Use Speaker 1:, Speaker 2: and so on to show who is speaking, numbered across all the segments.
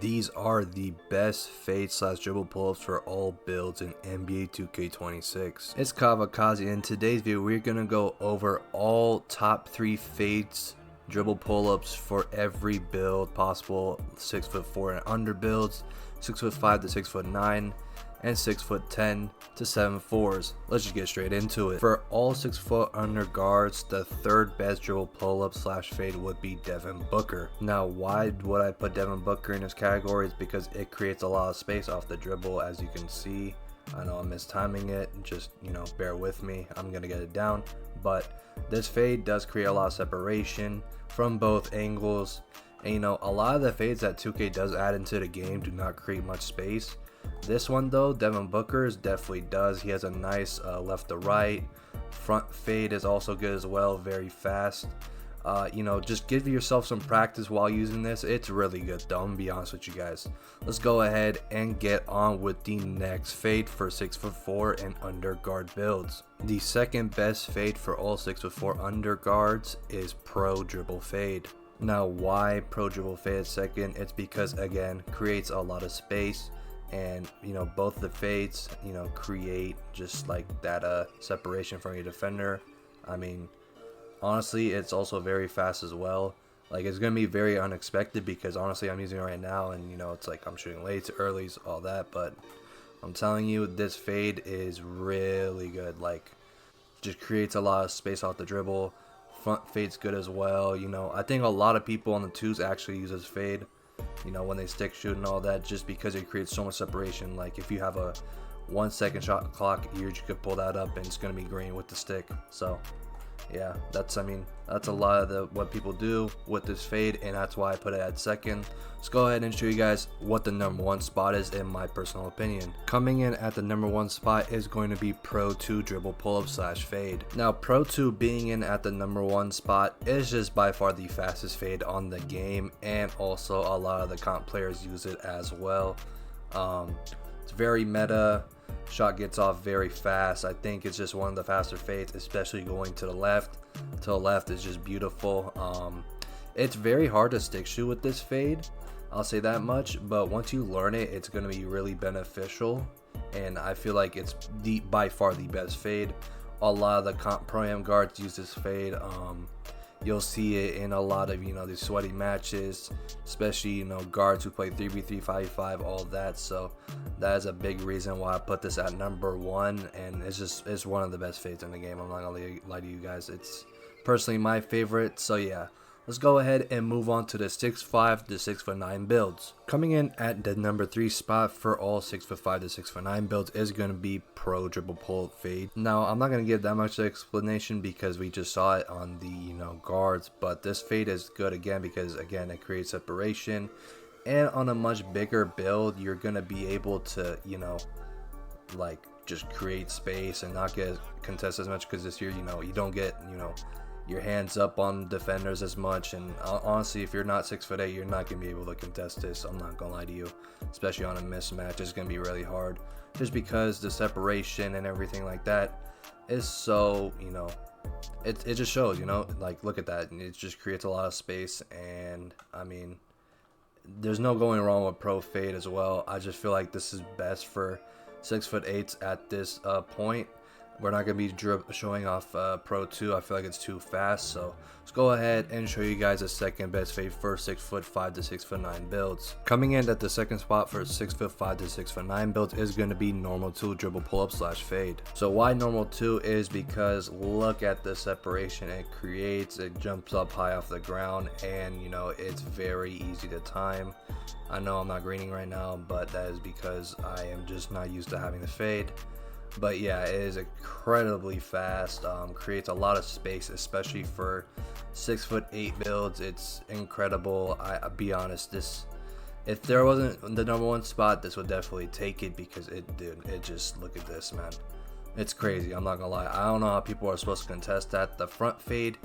Speaker 1: These are the best fade slash dribble pull-ups for all builds in NBA 2K26. It's Kavakazi. In today's video, we're gonna go over all top 3 fades dribble pull-ups for every build possible. 6'4" and under builds, 6'5" to 6'9", and 6'10" to 7'4". Let's just get straight into it. For all 6 foot under guards, the third best dribble pull-up slash fade would be Devin Booker. Now, why would I put Devin Booker in this category? Is because it creates a lot of space off the dribble, as you can see. I know I'm mistiming it, just bear with me, I'm gonna get it down. But this fade does create a lot of separation from both angles, and a lot of the fades that 2K does add into the game do not create much space. This one though, Devin Booker's definitely does. He has a nice left to right. Front fade is also good as well, very fast. Just give yourself some practice while using this. It's really good though, I'm gonna be honest with you guys. Let's go ahead and get on with the next fade for 6'4" and under guard builds. The second best fade for all 6'4" under guards is Pro Dribble Fade. Now, why Pro Dribble Fade is second? It's because, again, creates a lot of space. And both the fades create just like that separation from your defender. I mean, honestly, it's also very fast as well. Like, it's gonna be very unexpected because honestly I'm using it right now, and it's like I'm shooting late, earlys, all that, but I'm telling you, this fade is really good. Like, just creates a lot of space off the dribble. Front fade's good as well. I think a lot of people on the twos actually use this fade when they stick shoot and all that, just because it creates so much separation. Like, if you have a 1 second shot clock, you could pull that up and it's gonna be green with the stick. So yeah, that's a lot of what people do with this fade, and that's why I put it at second. Let's go ahead and show you guys what the #1 spot is in my personal opinion. Coming in at the #1 spot is going to be Pro 2 dribble pull-up slash fade. Now, Pro 2 being in at the #1 spot is just by far the fastest fade on the game, and also a lot of the comp players use it as well. It's very meta. Shot gets off very fast. I think it's just one of the faster fades, especially going to the left. To the left is just beautiful. It's very hard to stick shoot with this fade, I'll say that much, but once you learn it, it's going to be really beneficial, and I feel like it's by far the best fade. A lot of the pro-am guards use this fade. You'll see it in a lot of these sweaty matches, especially guards who play 3v3, 5v5, all that. So that is a big reason why I put this at #1, and it's one of the best fades in the game. I'm not gonna lie to you guys, it's personally my favorite. So yeah, let's go ahead and move on to the 6'5" to 6'9" builds. Coming in at the #3 spot for all 6'5" to 6'9" builds is going to be Pro Dribble Pull Fade. Now, I'm not going to give that much explanation because we just saw it on the guards, but this fade is good again because, again, it creates separation, and on a much bigger build you're going to be able to like just create space and not get contested as much, because this year you don't get your hands up on defenders as much. And honestly, if you're not 6'8", you're not gonna be able to contest this. I'm not gonna lie to you, especially on a mismatch. It's gonna be really hard, just because the separation and everything like that is so it just shows. Like, look at that, and it just creates a lot of space. And I mean, there's no going wrong with Pro Fade as well. I just feel like this is best for 6'8" at this point. We're not going to be showing off Pro 2. I feel like it's too fast. So let's go ahead and show you guys the second best fade for 6'5" to 6'9" builds. Coming in at the second spot for 6'5" to 6'9" builds is going to be Normal 2 dribble pull-up slash fade. So why Normal 2 is because look at the separation it creates. It jumps up high off the ground, and it's very easy to time. I know I'm not greening right now, but that is because I am just not used to having the fade. But yeah, it is incredibly fast. Creates a lot of space, especially for 6'8" builds. It's incredible. I'll be honest, if there wasn't the #1 spot, this would definitely take it, because it just, look at this, man. It's crazy. I'm not gonna lie. I don't know how people are supposed to contest that. The front fade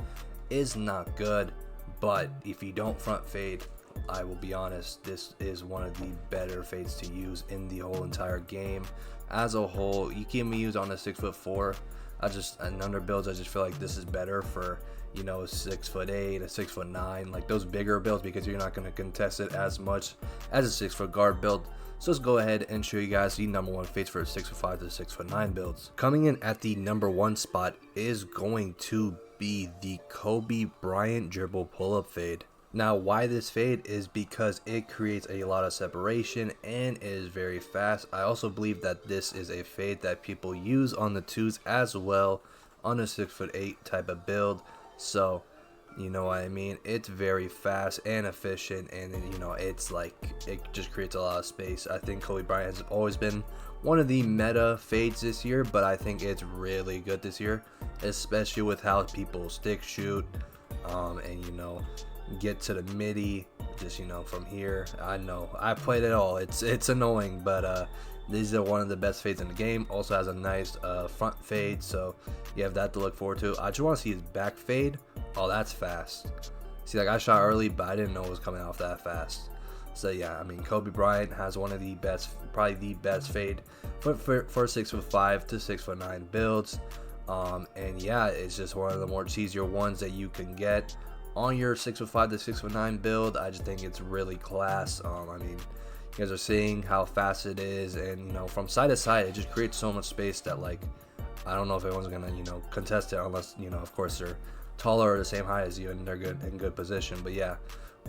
Speaker 1: is not good, but if you don't front fade, I will be honest, this is one of the better fades to use in the whole entire game as a whole. You can use on a 6'4", And under builds, I just feel like this is better for, you know, 6'8", a 6'9", like those bigger builds, because you're not going to contest it as much as a 6-foot guard build. So let's go ahead and show you guys the number 1 fades for 6'5" to 6'9" builds. Coming in at the number 1 spot is going to be the Kobe Bryant dribble pull-up fade. Now, why this fade is because it creates a lot of separation and is very fast. I also believe that this is a fade that people use on the 2s as well on a 6'8" type of build. So, you know what I mean? It's very fast and efficient, and you know, it's like, it just creates a lot of space. I think Kobe Bryant has always been one of the meta fades this year, but I think it's really good this year, especially with how people stick shoot, and you know, get to the midi, just, you know, from here. I know I played it all. It's annoying, but these are one of the best fades in the game. Also has a nice front fade, so you have that to look forward to. I just want to see his back fade. Oh, that's fast. See, like, I shot early, but I didn't know it was coming off that fast. So yeah, I mean, Kobe Bryant has one of the best, probably the best fade for 6'5" to 6'9" builds. And yeah, it's just one of the more cheesier ones that you can get on your 6'5" to 6'9" build. I just think it's really class. I mean, you guys are seeing how fast it is, and you know, from side to side, it just creates so much space that, like, I don't know if everyone's gonna, you know, contest it, unless, you know, of course, they're taller or the same height as you and they're in good position. But yeah,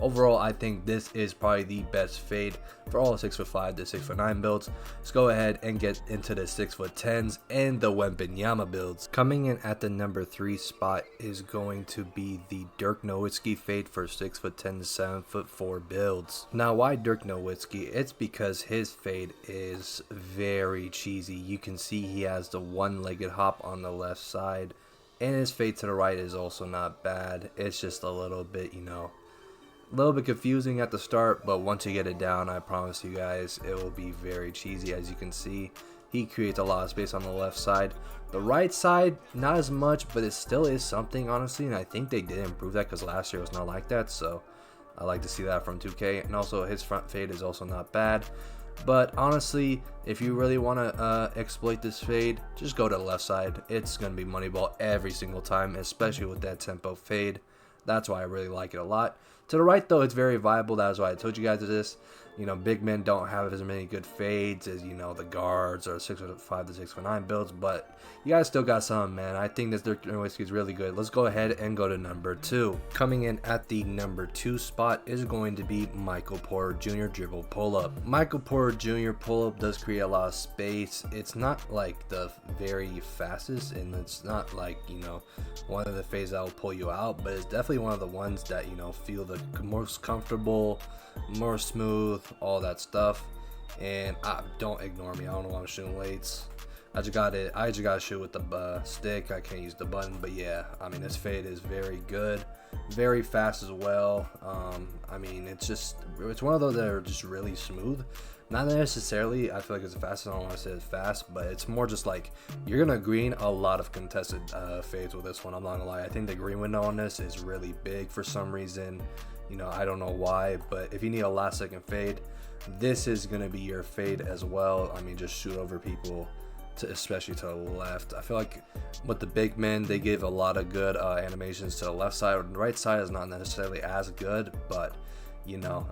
Speaker 1: overall, I think this is probably the best fade for all 6'5" to 6'9" builds. Let's go ahead and get into the 6'10s and the Wembanyama builds. Coming in at the number 3 spot is going to be the Dirk Nowitzki fade for 6'10" to 7'4" builds. Now, why Dirk Nowitzki? It's because his fade is very cheesy. You can see he has the one-legged hop on the left side, and his fade to the right is also not bad. It's just a little bit, you know, a little bit confusing at the start, but once you get it down, I promise you guys, it will be very cheesy. As you can see, he creates a lot of space on the left side. The right side, not as much, but it still is something, honestly, and I think they did improve that, because last year was not like that, so I like to see that from 2K. And also, his front fade is also not bad. But honestly, if you really want to exploit this fade, just go to the left side. It's going to be money ball every single time, especially with that tempo fade. That's why I really like it a lot. To the right, though, it's very viable. That's why I told you guys this. You know, big men don't have as many good fades as, you know, the guards or 6'5" to 6'9" builds, but you guys still got some, man. I think this Dirk Nowitzki is really good. Let's go ahead and go to number 2. Coming in at the number 2 spot is going to be Michael Porter Jr. dribble pull-up. Michael Porter Jr. pull-up does create a lot of space. It's not like the very fastest, and it's not like, you know, one of the fades that will pull you out, but it's definitely one of the ones that, you know, feel the most comfortable, more smooth, all that stuff. And don't ignore me, I don't know why I'm shooting weights. I just gotta shoot with the stick. I can't use the button. But yeah, I mean, this fade is very good, very fast as well. I mean, it's one of those that are just really smooth. Not necessarily, I feel like it's the fastest. I don't want to say it's fast, but it's more just like you're gonna green a lot of contested fades with this one. I'm not gonna lie. I think the green window on this is really big for some reason. You know, I don't know why, but if you need a last second fade, this is gonna be your fade as well. I mean, just shoot over people, especially to the left. I feel like with the big men, they give a lot of good animations to the left side. The right side is not necessarily as good, but you know,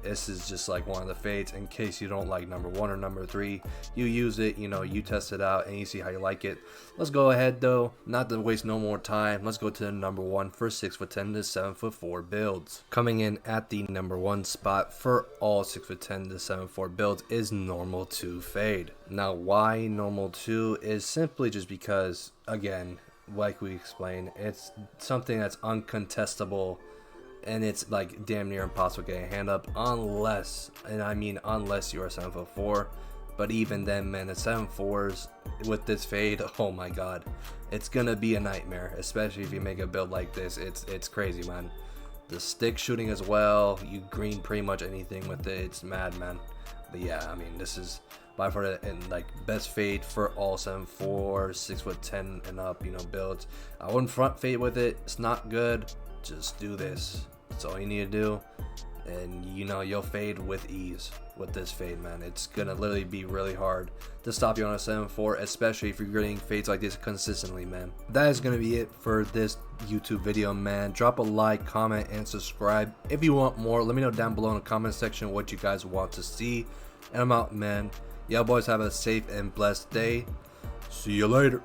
Speaker 1: this is just like one of the fades. In case you don't like number 1 or number 3, you use it, you know, you test it out and you see how you like it. Let's go ahead though, not to waste no more time, let's go to the number 1 for 6'10" to 7'4" builds. Coming in at the number 1 spot for all 6'10" to 7'4" builds is normal 2 fade. Now, why normal 2 is simply just because, again, like we explained, it's something that's uncontestable, and it's like damn near impossible to get a hand up unless, and I mean unless you are 7'4", but even then, man, the 7'4s with this fade, oh my god, it's gonna be a nightmare, especially if you make a build like this. It's crazy, man. The stick shooting as well, you green pretty much anything with it. It's mad, man. But yeah, I mean, this is by far the like best fade for all 7'4", 6'10" and up, you know, builds. I wouldn't front fade with it. It's not good. Just do this. That's all you need to do. and you know you'll fade with ease with this fade, man. It's gonna literally be really hard to stop you on a 7-4, especially if you're getting fades like this consistently, man. That is gonna be it for this YouTube video, man. Drop a like, comment, and subscribe if you want more. Let me know down below in the comment section what you guys want to see, and I'm out, man. Y'all boys have a safe and blessed day. See you later.